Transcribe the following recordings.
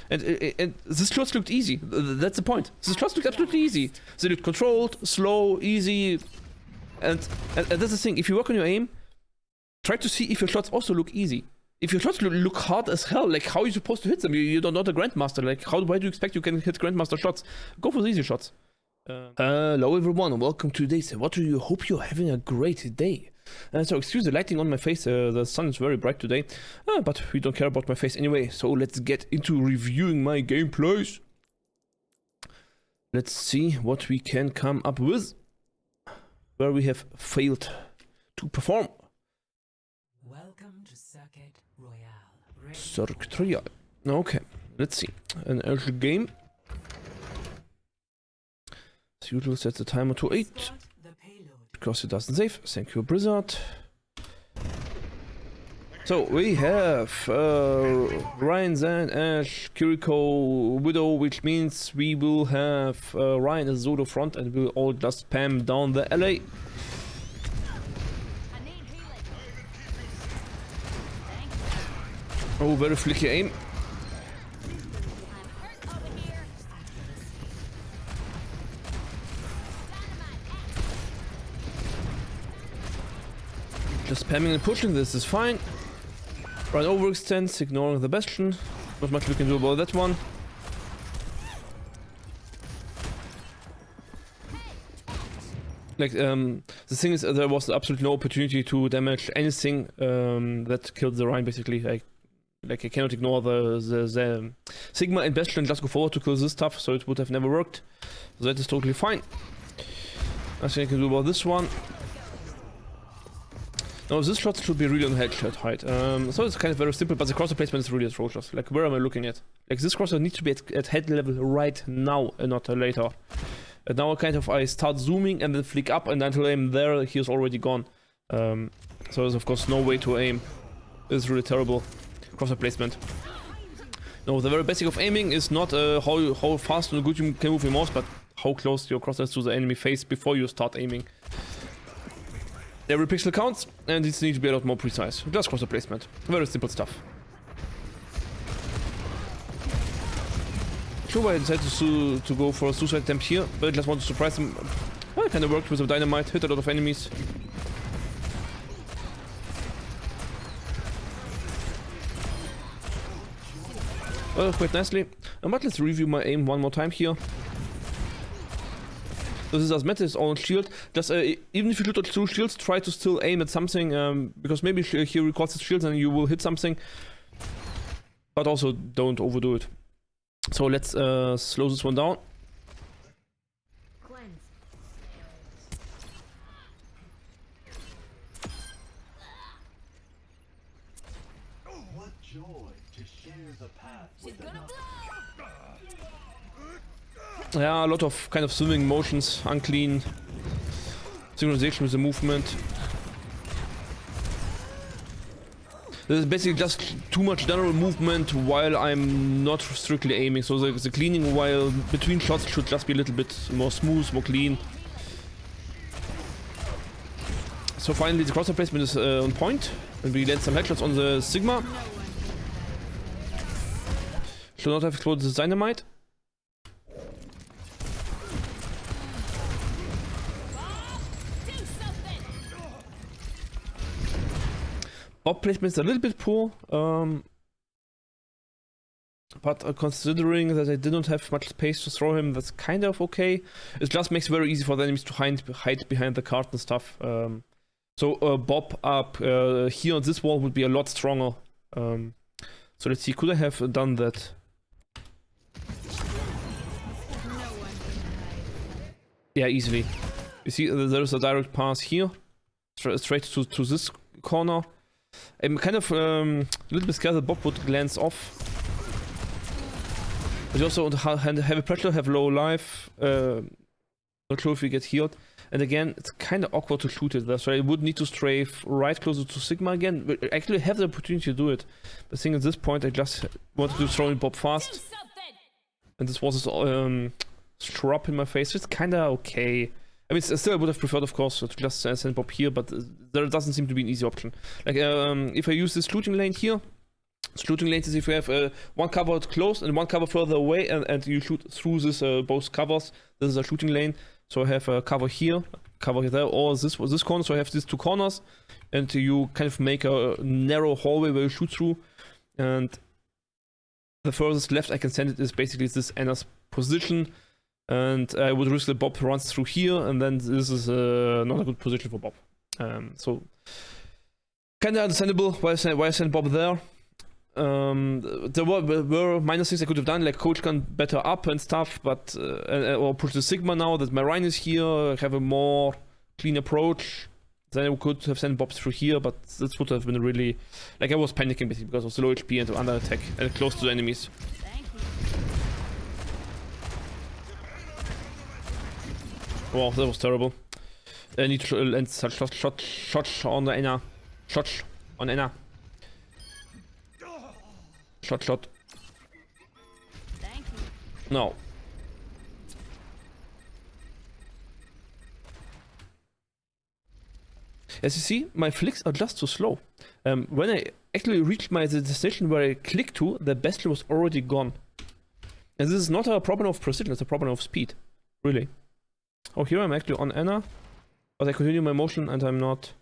And these shots looked easy. That's the point. These shots looked absolutely easy. They looked controlled, slow, easy. And that's the thing. If you work on your aim, try to see if your shots also look easy. If your shots look hard as hell, like how are you supposed to hit them? You're not a Grandmaster. Like why do you expect you can hit Grandmaster shots? Go for the easy shots. Hello everyone, welcome to today's What Do You Hope you're having a great day. So excuse the lighting on my face, the sun is very bright today, but we don't care about my face anyway, so let's get into reviewing my gameplays. Let's see what we can come up with, where we have failed to perform. Welcome to Circuit Royale. Circuit Royale. Okay, let's see. An early game. As usual, set the timer to 8. Because it doesn't save. Thank you, Blizzard. So we have Ryan, Zan, Ashe, Kiriko, Widow, which means we will have Ryan as Zodo front and we'll all just spam down the LA. Oh, very flicky aim. Just spamming and pushing, this is fine. Right, overextends, ignoring the Bastion. Not much we can do about that one. Like, the thing is, there was absolutely no opportunity to damage anything that killed the Rhine, basically. Like I cannot ignore the Sigma and Bastion and just go forward to kill this stuff, so it would have never worked. So that is totally fine. Nothing I can do about this one. No, this shot should be really on headshot height. So it's kind of very simple, but the crosser placement is really atrocious. Like, where am I looking at? Like, this crosser needs to be at head level right now and not later. And now I start zooming and then flick up, and until I'm there, he is already gone. So there's of course no way to aim. It's really terrible. Crosser placement. No, the very basic of aiming is not how fast and good you can move your mouse, but how close your crosser is to the enemy face before you start aiming. Every pixel counts, and it needs to be a lot more precise. Just crosser placement. Very simple stuff. Sure, I decided to go for a suicide attempt here, but I just want to surprise him. Well, it kind of worked with the dynamite, hit a lot of enemies. Well, quite nicely. But let's review my aim one more time here. So this is Asmeta, his own shield. Just even if you shoot at 2 shields, try to still aim at something, because maybe he records his shields and you will hit something. But also don't overdo it. So let's slow this one down. What joy to share the path with another. Yeah, a lot of kind of swimming motions, unclean synchronization with the movement. This is basically just too much general movement while I'm not strictly aiming. So the cleaning while between shots should just be a little bit more smooth, more clean. So finally the crosser placement is on point, and we land some headshots on the Sigma. Should not have exploded the dynamite. Bob placement is a little bit poor, but considering that I didn't have much space to throw him, that's kind of okay. It just makes it very easy for the enemies to hide behind the cart and stuff. So Bob up here on this wall would be a lot stronger. So let's see, could I have done that? Yeah, easily. You see, there's a direct pass here, straight to this corner. I'm kind of a little bit scared that Bob would glance off. But you also have a pressure, have low life. Not sure if we get healed. And again, it's kind of awkward to shoot it there, so I would need to strafe right closer to Sigma again. But I actually have the opportunity to do it. The thing at this point, I just wanted to throw in Bob fast. And this was a strop in my face, so it's kind of okay. I mean, still I would have preferred, of course, to just send Bob here, but there doesn't seem to be an easy option. Like, if I use this shooting lane here, Shooting lanes is if you have one cover close and one cover further away, and you shoot through this both covers. This is a shooting lane. So I have a cover here, cover there, or this corner. So I have these two corners, and you kind of make a narrow hallway where you shoot through. And the furthest left I can send it is basically this Anna's position. And I would risk that Bob runs through here, and then this is not a good position for Bob. So kind of understandable why I sent Bob there. There were minor things I could have done, like coach gun better up and stuff, but or push the Sigma now that my Rhine is here, have a more clean approach. Then I could have sent Bob through here, but this would have been really, like, I was panicking basically because of the low HP and under attack and close to the enemies. Wow, that was terrible. I need to land such shots on the Anna. Shots on Anna. Shot. No. As you see, my flicks are just too slow. When I actually reached the destination where I clicked to, the Bastion was already gone. And this is not a problem of precision, it's a problem of speed. Really. Oh, here I'm actually on Anna. But I continue my motion and I'm not...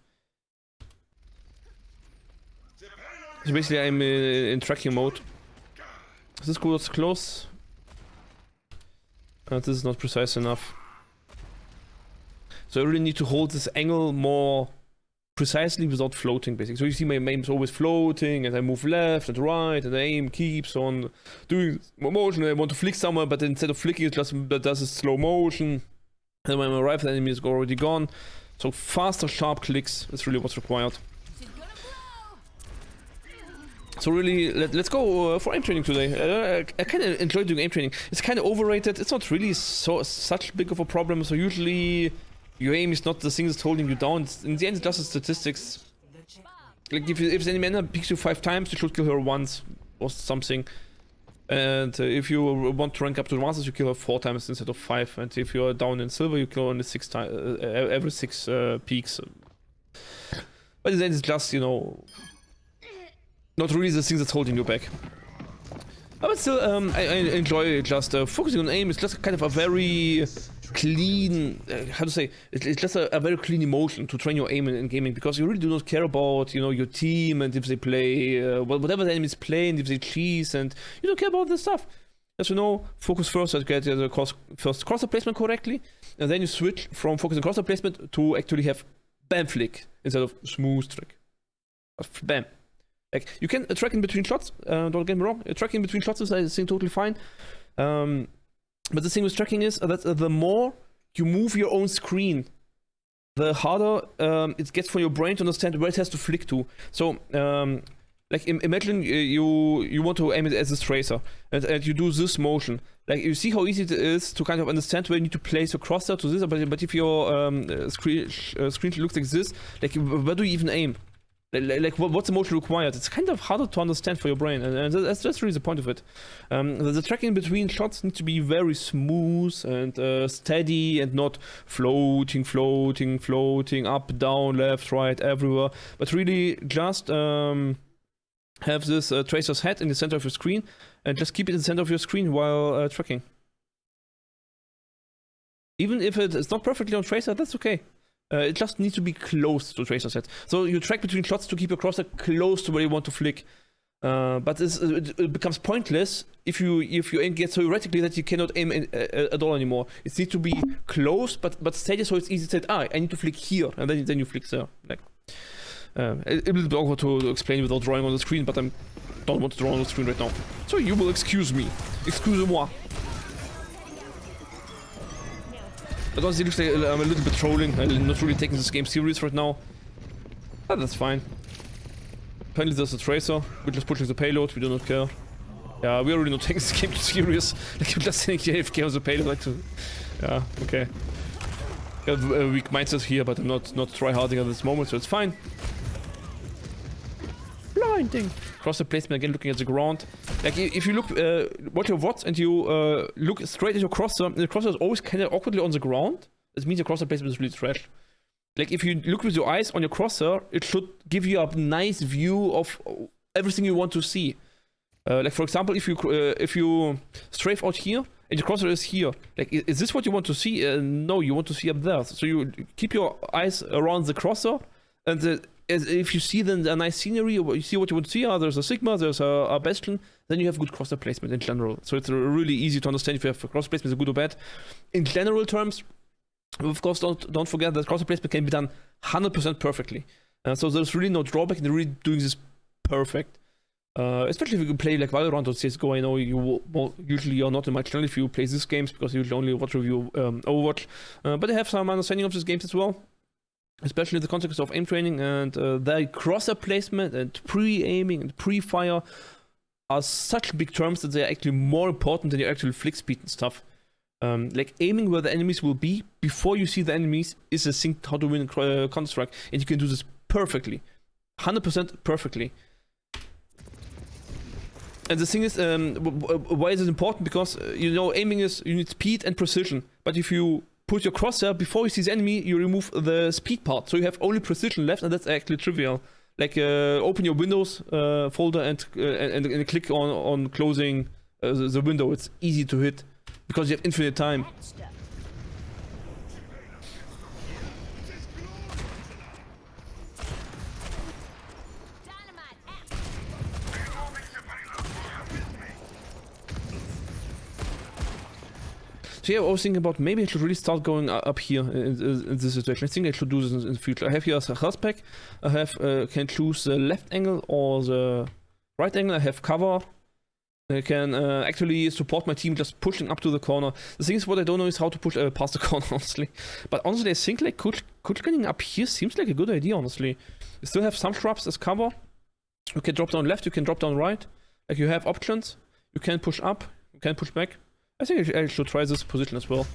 So basically I'm in tracking mode. This goes close. This is not precise enough. So I really need to hold this angle more precisely without floating basically. So you see my aim is always floating and I move left and right and the aim keeps on doing more motion. I want to flick somewhere, but instead of flicking it just does a slow motion. And when I arrive the enemy is already gone. So faster sharp clicks is really what's required. So really, let's go for aim training today. I kind of enjoy doing aim training. It's kind of overrated. It's not really such big of a problem. So usually, your aim is not the thing that's holding you down. In the end, it's just the statistics. Like if the enemy picks you 5 times, you should kill her once or something. And if you want to rank up to the masters, you kill her 4 times instead of 5. And if you are down in silver, you kill only 6 times every 6 peaks. But in the end, it's just, you know, not really the thing that's holding you back. But still, I enjoy just focusing on aim. It's just kind of a very clean, how to say, it's just a very clean emotion to train your aim in gaming, because you really do not care about, you know, your team and if they play, whatever the enemies play and if they cheese, and you don't care about this stuff. As you know, focus first and get the first crosser placement correctly, and then you switch from focus and crosser placement to actually have bam flick instead of smooth trick. Bam. Like, you can track in between shots, don't get me wrong, tracking between shots is, I think, totally fine. But the thing with tracking is that the more you move your own screen, the harder it gets for your brain to understand where it has to flick to. So, like, imagine you want to aim it as a tracer, and you do this motion. Like, you see how easy it is to kind of understand where you need to place your crosshair to this, but if your screen looks like this, like, where do you even aim? Like what's the motion required? It's kind of harder to understand for your brain, and that's really the point of it. The tracking between shots needs to be very smooth and steady, and not floating, up, down, left, right, everywhere. But really just have this tracer's head in the center of your screen, and just keep it in the center of your screen while tracking. Even if it's not perfectly on tracer, that's okay. It just needs to be close to tracer set. So you track between shots to keep your crosshair close to where you want to flick. But it becomes pointless if you aim gets so erratically that you cannot aim at all anymore. It needs to be close, but steady, so it's easy to say, I need to flick here, and then you flick there. Like, it will be awkward to explain without drawing on the screen, but I don't want to draw on the screen right now. So you will excuse me. Excusez-moi. But honestly, it looks like I'm a little bit trolling. I'm not really taking this game serious right now. But that's fine. Apparently there's a tracer. We're just pushing the payload. We do not care. Yeah, we're already not taking this game too serious. Like, we're just saying AFK on the payload. Like to... Yeah, okay. Got a weak mindset here, but I'm not try-harding at this moment, so it's fine. Blinding! Cross the placement again, looking at the ground. Like, if you look, watch your VODs and you look straight at your crosser, the crosser is always kind of awkwardly on the ground. This means your crosser placement is really trash. Like, if you look with your eyes on your crosser, it should give you a nice view of everything you want to see. Like for example, if you strafe out here and your crosshair is here, like is this what you want to see? No, you want to see up there. So you keep your eyes around the crosshair, and if you see then a nice scenery, or you see what you want to see. There's a Sigma, there's a Bastion, then you have good crosshair placement in general. So it's really easy to understand if you have crosshair placement is good or bad. In general terms, of course, don't forget that crosshair placement can be done 100% perfectly. So there's really no drawback in really doing this perfect. Especially if you can play like Valorant or CSGO. I know usually you're not in my channel if you play these games, because you usually only watch review Overwatch. But I have some understanding of these games as well, especially in the context of aim training, and their crosshair placement and pre-aiming and pre-fire are such big terms that they're actually more important than your actual flick speed and stuff. Like aiming where the enemies will be before you see the enemies is a thing how to win Counter-Strike, and you can do this perfectly, 100% perfectly. And the thing is, why is it important? Because, aiming is, you need speed and precision. But if you put your crosshair before you see the enemy, you remove the speed part. So you have only precision left, and that's actually trivial. Like, open your Windows folder and click on closing the window. It's easy to hit, because you have infinite time. So yeah, I was thinking about maybe I should really start going up here in this situation. I think I should do this in the future. I have here a health pack. I have can choose the left angle or the right angle. I have cover. I can actually support my team just pushing up to the corner. The thing is, what I don't know is how to push past the corner, honestly. But honestly, I think like coach getting up here seems like a good idea, honestly. You still have some shrubs as cover. You can drop down left, you can drop down right. Like you have options. You can push up, you can push back. I think I should try this position as well.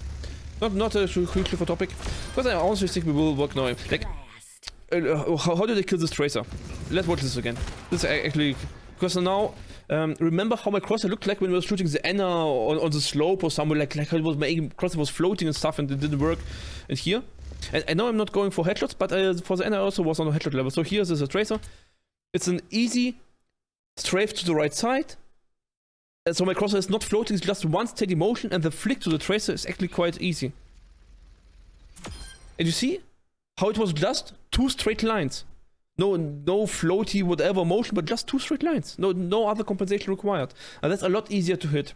Not a hugely for topic, because I honestly think we will work now. Like, how did I kill this tracer? Let's watch this again. This is actually, because now, remember how my crosshair looked like when we were shooting the Anna on the slope or somewhere, like how it was, my crosshair was floating and stuff, and it didn't work. And here, and I know I'm not going for headshots, but for the Anna I also was on a headshot level. So here's a tracer. It's an easy strafe to the right side. So my crosshair is not floating, it's just one steady motion, and the flick to the tracer is actually quite easy. And you see how it was just two straight lines. No floaty whatever motion, but just two straight lines. No other compensation required. And that's a lot easier to hit.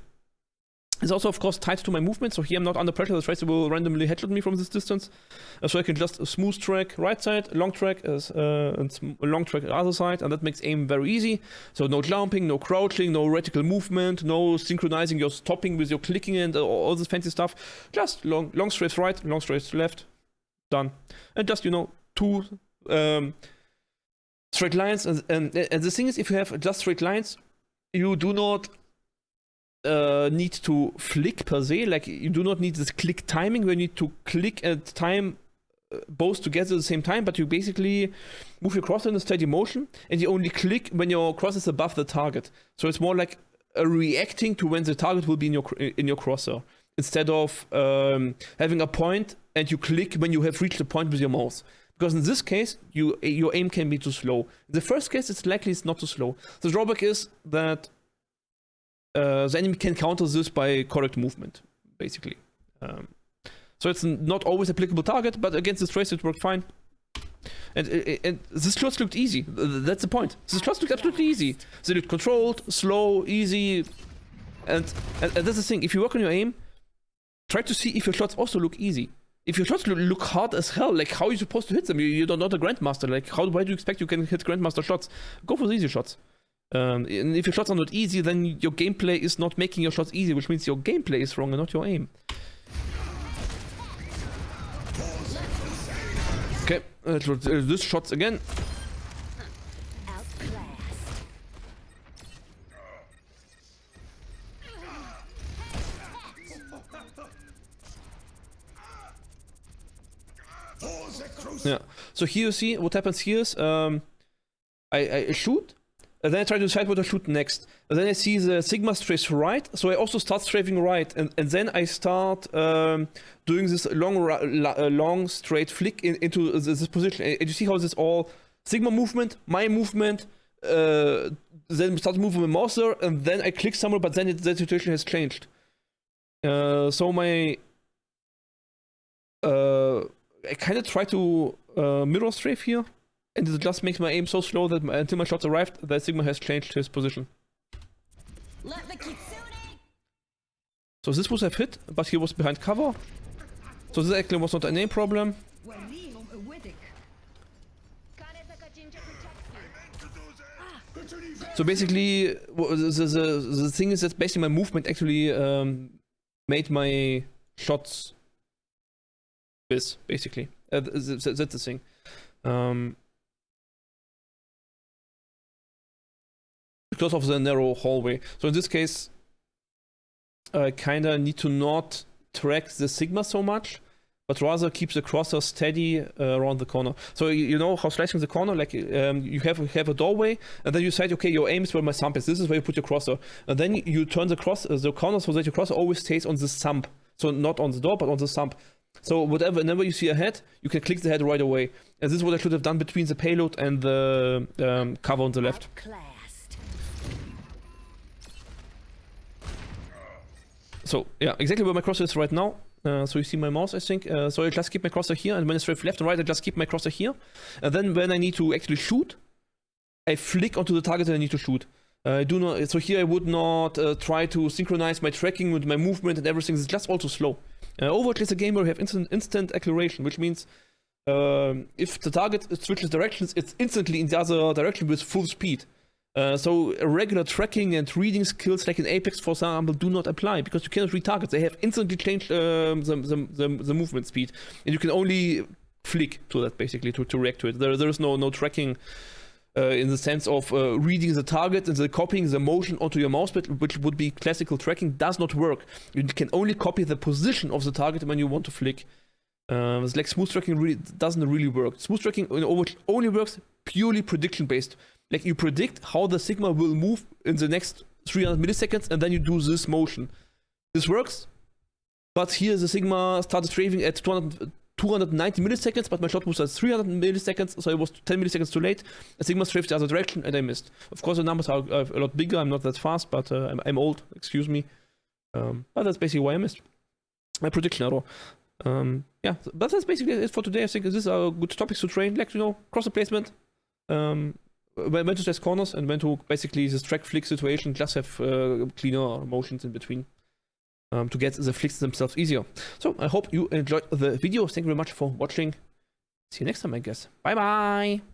It's also, of course, tied to my movement, so here I'm not under pressure. The tracer will randomly headshot me from this distance. So I can just smooth track right side, long track and long track other side, and that makes aim very easy. So no jumping, no crouching, no reticle movement, no synchronizing your stopping with your clicking and all this fancy stuff. Just long straight right, long straight left, done. And just, two straight lines. And the thing is, if you have just straight lines, you do not need to flick per se. Like, you do not need this click timing where you need to click and time both together at the same time, but you basically move your crosshair in a steady motion, and you only click when your cross is above the target. So it's more like reacting to when the target will be in your crosshair, instead of having a point and you click when you have reached the point with your mouse. Because in this case, your aim can be too slow. In the first case, it's likely it's not too slow. The drawback is that the enemy can counter this by correct movement, basically. So it's not always applicable target, but against this tracer it worked fine. And this shots looked easy. That's the point. This shots looked absolutely easy. They looked controlled, slow, easy. And that's the thing. If you work on your aim, try to see if your shots also look easy. If your shots look hard as hell, like how are you supposed to hit them? You're not a Grandmaster. Like why do you expect you can hit Grandmaster shots? Go for the easy shots. And if your shots are not easy, then your gameplay is not making your shots easy, which means your gameplay is wrong and not your aim. Okay, this shots again. Yeah, so here you see what happens here is I shoot. And then I try to decide what I shoot next. And then I see the Sigma strafe right, so I also start strafing right. And then I start doing this long straight flick into this position. And you see how this all Sigma movement, my movement, then start moving my mouse there, and then I click somewhere, but then the situation has changed. So my I kind of try to mirror strafe here, and it just makes my aim so slow that until my shots arrived, that Sigma has changed his position. Let the kitsune. So this was have hit, but he was behind cover. So this actually was not an aim problem. So basically, the thing is that basically my movement actually made my shots miss, basically. That's the thing. Because of the narrow hallway. So in this case, I kinda need to not track the Sigma so much, but rather keep the crosser steady around the corner. So you know how slicing the corner, like you have a doorway, and then you decide, okay, your aim is where my thumb is. This is where you put your crosser, and then you turn the corner so that your crosser always stays on the thumb. So not on the door, but on the thumb. So whenever you see a head, you can click the head right away. And this is what I should have done between the payload and the cover on the left. So yeah, exactly where my crosser is right now. So you see my mouse, I think. So I just keep my crosser here, and when it's strafe left and right, I just keep my crosser here. And then when I need to actually shoot, I flick onto the target that I need to shoot. I do not. So here I would not try to synchronize my tracking with my movement and everything. It's just all too slow. Overwatch is a game where you have instant acceleration, which means if the target switches directions, it's instantly in the other direction with full speed. So regular tracking and reading skills like in Apex, for example, do not apply because you cannot read targets. They have instantly changed the movement speed, and you can only flick to that basically to react to it. There is no tracking in the sense of reading the target and copying the motion onto your mousepad, which would be classical tracking. Does not work. You can only copy the position of the target when you want to flick. It's like smooth tracking doesn't really work. Smooth tracking in Overwatch only works purely prediction based. Like you predict how the Sigma will move in the next 300 milliseconds, and then you do this motion. This works, but here the Sigma started strafing at 290 milliseconds, but my shot was at 300 milliseconds, so it was 10 milliseconds too late. The Sigma strafed the other direction, and I missed. Of course, the numbers are a lot bigger. I'm not that fast, but I'm old. Excuse me. But that's basically why I missed. My prediction error. Yeah, but that's basically it for today. I think these are good topics to train, like, you know, crosser placement. When to test corners and when to basically this track flick situation, just have cleaner motions in between to get the flicks themselves easier. So I hope you enjoyed the video. Thank you very much for watching. See you next time, I guess. Bye bye.